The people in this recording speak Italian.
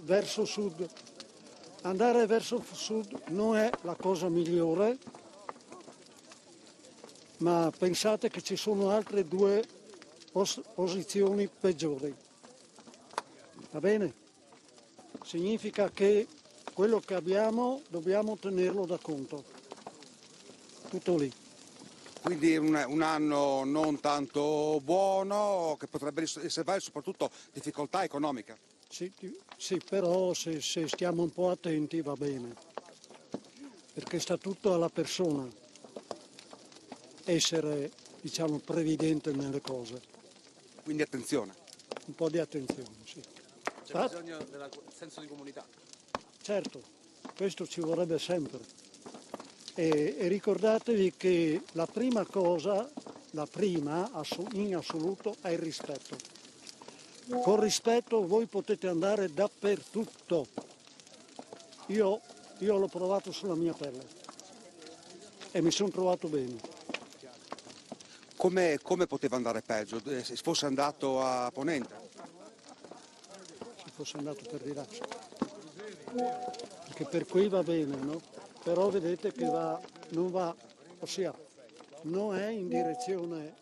verso sud. Andare verso sud non è la cosa migliore, ma pensate che ci sono altre due posizioni peggiori. Va bene? Significa che quello che abbiamo dobbiamo tenerlo da conto. Tutto lì. Quindi un anno non tanto buono, che potrebbe riservare soprattutto difficoltà economiche. Sì, però se stiamo un po' attenti va bene, perché sta tutto alla persona essere, diciamo, previdente nelle cose. Quindi attenzione. Un po' di attenzione, sì. C'è bisogno del senso di comunità. Certo, questo ci vorrebbe sempre. E ricordatevi che la prima cosa, in assoluto, è il rispetto. Con rispetto voi potete andare dappertutto. Io l'ho provato sulla mia pelle e mi sono trovato bene. Come poteva andare peggio se fosse andato a Ponente? Se fosse andato per Rirazzo. Perché per qui va bene, no? Però vedete che non va, ossia non è in direzione